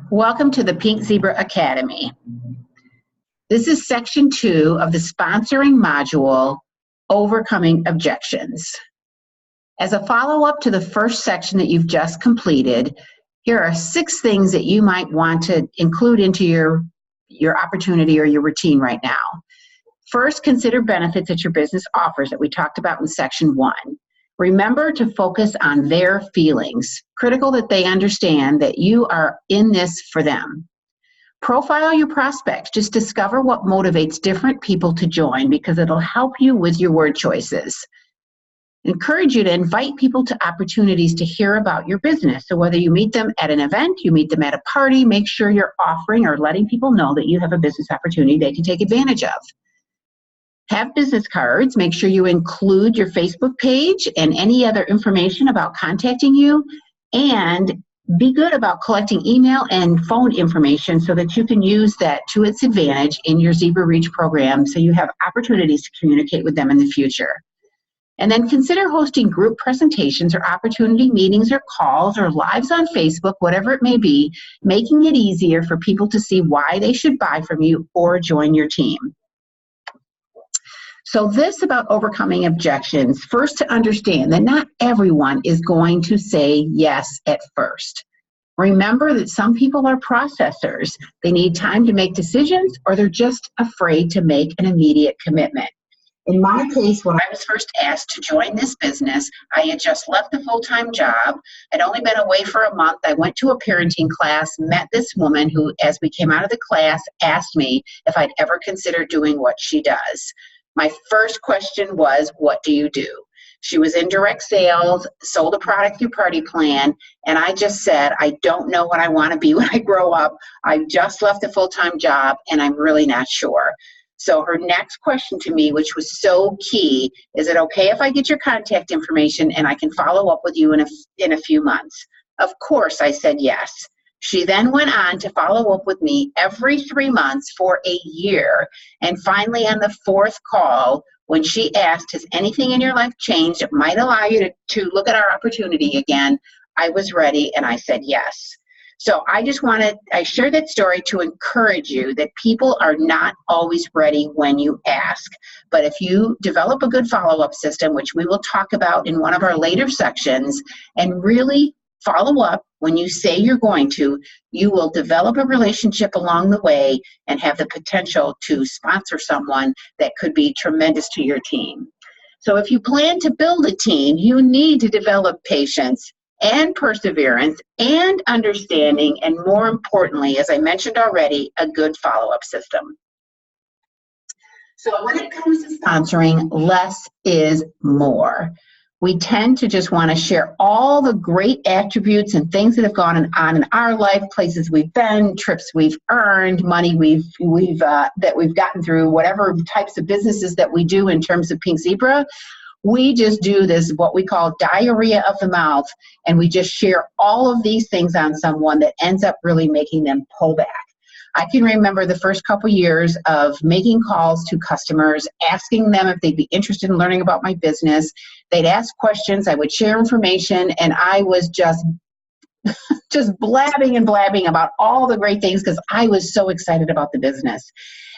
Welcome to the Pink Zebra Academy. This is section 2 of the sponsoring module, Overcoming Objections. As a follow-up to the first section that you've just completed, here are 6 things that you might want to include into your opportunity or your routine right now. First, consider benefits that your business offers that we talked about in section 1. Remember to focus on their feelings. Critical that they understand that you are in this for them. Profile your prospects. Just discover what motivates different people to join because it'll help you with your word choices. Encourage you to invite people to opportunities to hear about your business. So whether you meet them at an event, you meet them at a party, make sure you're offering or letting people know that you have a business opportunity they can take advantage of. Have business cards. Make sure you include your Facebook page and any other information about contacting you, and be good about collecting email and phone information so that you can use that to its advantage in your Zebra Reach program so you have opportunities to communicate with them in the future. And then consider hosting group presentations or opportunity meetings or calls or lives on Facebook, whatever it may be, making it easier for people to see why they should buy from you or join your team. So this about overcoming objections, first to understand that not everyone is going to say yes at first. Remember that some people are processors. They need time to make decisions or they're just afraid to make an immediate commitment. In my case, when I was first asked to join this business, I had just left a full-time job. I'd only been away for a month. I went to a parenting class, met this woman who, as we came out of the class, asked me if I'd ever consider doing what she does. My first question was, what do you do? She was in direct sales, sold a product through Party Plan, and I just said, I don't know what I want to be when I grow up. I just left a full-time job, and I'm really not sure. So her next question to me, which was so key, is it okay if I get your contact information and I can follow up with you in a few months? Of course, I said yes. She then went on to follow up with me every 3 months for a year. And finally, on the 4th call, when she asked, has anything in your life changed that might allow you to look at our opportunity again, I was ready and I said yes. So I share that story to encourage you that people are not always ready when you ask. But if you develop a good follow-up system, which we will talk about in one of our later sections, and really follow up when you say you're going to, you will develop a relationship along the way and have the potential to sponsor someone that could be tremendous to your team. So if you plan to build a team, you need to develop patience and perseverance and understanding, and more importantly, as I mentioned already, a good follow-up system. So when it comes to sponsoring, less is more. We tend to just want to share all the great attributes and things that have gone on in our life, places we've been, trips we've earned, money that we've gotten through, whatever types of businesses that we do in terms of Pink Zebra. We just do this, what we call diarrhea of the mouth, and we just share all of these things on someone that ends up really making them pull back. I can remember the first couple years of making calls to customers, asking them if they'd be interested in learning about my business. They'd ask questions, I would share information, and I was just blabbing and blabbing about all the great things because I was so excited about the business.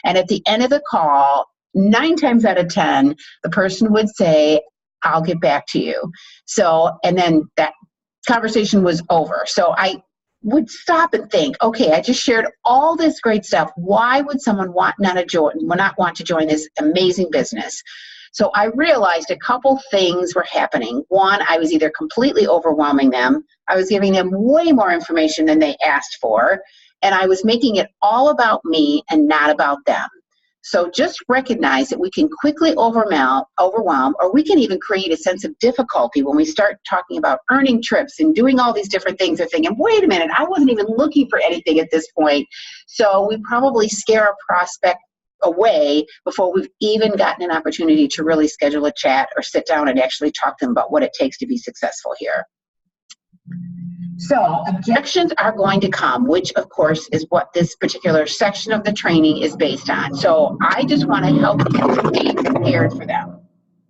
And at the end of the call, 9 times out of 10, the person would say, I'll get back to you. So, and then that conversation was over. So I would stop and think, okay, I just shared all this great stuff. Why would someone not want to join this amazing business? So I realized a couple things were happening. One, I was either completely overwhelming them, I was giving them way more information than they asked for, and I was making it all about me and not about them. So just recognize that we can quickly overwhelm, or we can even create a sense of difficulty when we start talking about earning trips and doing all these different things. They're thinking, wait a minute, I wasn't even looking for anything at this point. So we probably scare a prospect away before we've even gotten an opportunity to really schedule a chat or sit down and actually talk to them about what it takes to be successful here. So objections are going to come, which of course is what this particular section of the training is based on. So I just want to help you be prepared for them.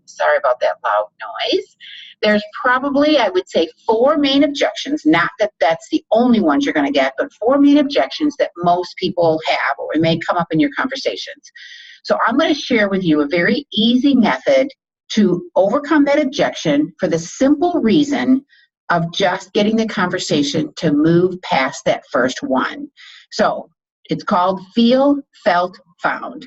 Sorry about that loud noise. There's probably, I would say, 4 main objections, not that that's the only ones you're going to get, but 4 main objections that most people have or may come up in your conversations. So I'm going to share with you a very easy method to overcome that objection for the simple reason of just getting the conversation to move past that first one. So it's called Feel, Felt, Found.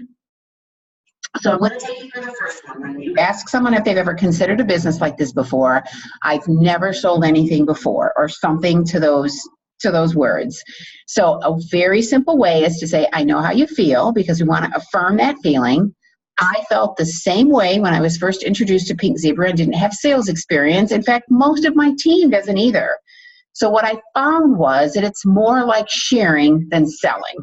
So I'm going to take you through the first one. When you ask someone if they've ever considered a business like this before, I've never sold anything before, or something to those words. So a very simple way is to say, I know how you feel, because we want to affirm that feeling. I felt the same way when I was first introduced to Pink Zebra and didn't have sales experience. In fact, most of my team doesn't either. So what I found was that it's more like sharing than selling.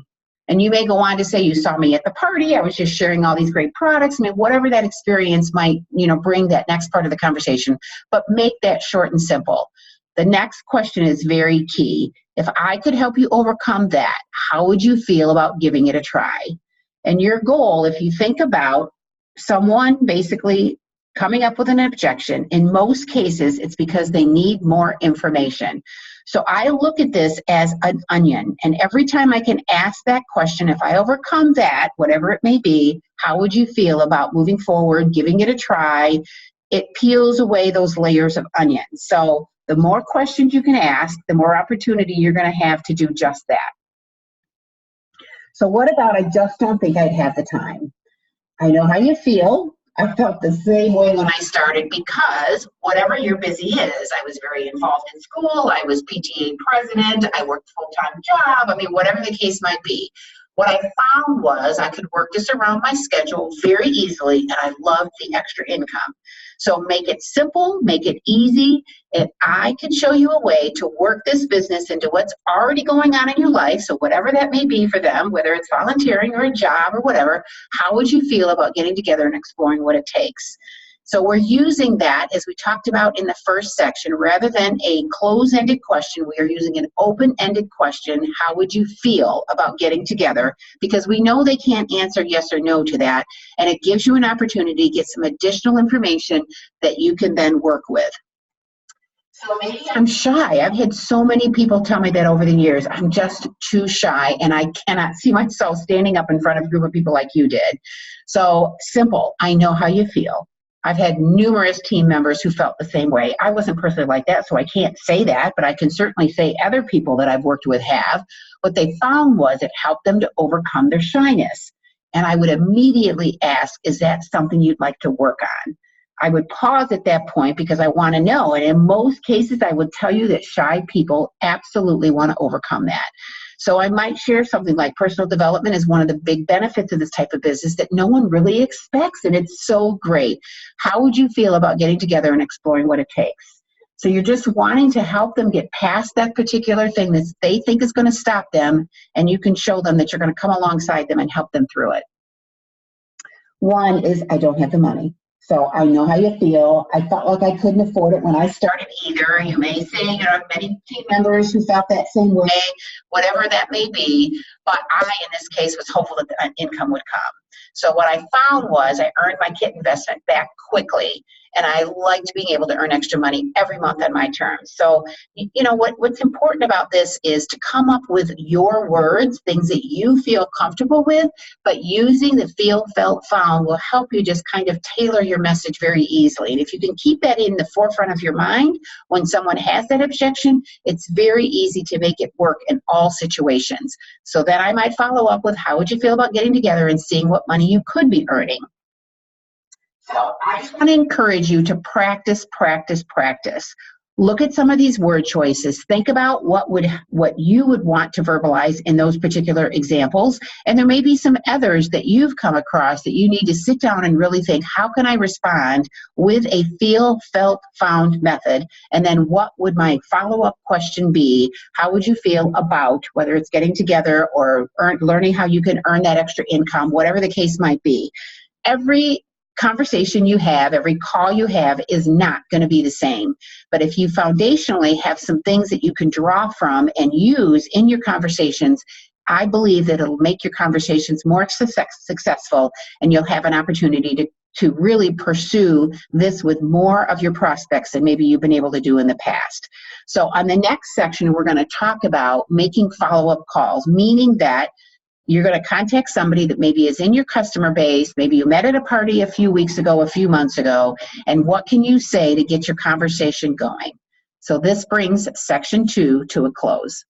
And you may go on to say, you saw me at the party, I was just sharing all these great products. I mean, whatever that experience might, bring that next part of the conversation, but make that short and simple. The next question is very key. If I could help you overcome that, how would you feel about giving it a try? And your goal, if you think about someone basically coming up with an objection, in most cases, it's because they need more information. So I look at this as an onion, and every time I can ask that question, if I overcome that, whatever it may be, how would you feel about moving forward, giving it a try? It peels away those layers of onion. So the more questions you can ask, the more opportunity you're going to have to do just that. So what about, I just don't think I'd have the time? I know how you feel. I felt the same way when I started, because whatever your busy is, I was very involved in school, I was PTA president, I worked a full-time job, I mean, whatever the case might be. What I found was I could work this around my schedule very easily, and I loved the extra income. So make it simple, make it easy, and I can show you a way to work this business into what's already going on in your life. So whatever that may be for them, whether it's volunteering or a job or whatever, how would you feel about getting together and exploring what it takes? So we're using that, as we talked about in the first section, rather than a closed-ended question, we are using an open-ended question. How would you feel about getting together? Because we know they can't answer yes or no to that, and it gives you an opportunity to get some additional information that you can then work with. So maybe I'm shy. I've had so many people tell me that over the years. I'm just too shy, and I cannot see myself standing up in front of a group of people like you did. So simple. I know how you feel. I've had numerous team members who felt the same way. I wasn't personally like that, so I can't say that, but I can certainly say other people that I've worked with have. What they found was it helped them to overcome their shyness. And I would immediately ask, is that something you'd like to work on? I would pause at that point because I want to know. And in most cases, I would tell you that shy people absolutely want to overcome that. So I might share something like personal development is one of the big benefits of this type of business that no one really expects, and it's so great. How would you feel about getting together and exploring what it takes? So you're just wanting to help them get past that particular thing that they think is going to stop them, and you can show them that you're going to come alongside them and help them through it. One is, I don't have the money. So I know how you feel. I felt like I couldn't afford it when I started either. You may say, many team members who felt that same way, whatever that may be. But I, in this case, was hopeful that the income would come. So what I found was I earned my kit investment back quickly. And I liked being able to earn extra money every month on my terms. So, what's important about this is to come up with your words, things that you feel comfortable with, but using the feel, felt, found will help you just kind of tailor your message very easily. And if you can keep that in the forefront of your mind when someone has that objection, it's very easy to make it work in all situations. So then I might follow up with, how would you feel about getting together and seeing what money you could be earning? So I just want to encourage you to practice, practice, practice. Look at some of these word choices. Think about what you would want to verbalize in those particular examples. And there may be some others that you've come across that you need to sit down and really think, how can I respond with a feel, felt, found method? And then what would my follow-up question be? How would you feel about whether it's getting together or learning how you can earn that extra income, whatever the case might be? Every conversation you have, every call you have is not going to be the same. But if you foundationally have some things that you can draw from and use in your conversations, I believe that it'll make your conversations more successful, and you'll have an opportunity to really pursue this with more of your prospects than maybe you've been able to do in the past. So on the next section, we're going to talk about making follow-up calls, meaning that you're going to contact somebody that maybe is in your customer base, maybe you met at a party a few weeks ago, a few months ago, and what can you say to get your conversation going? So this brings section 2 to a close.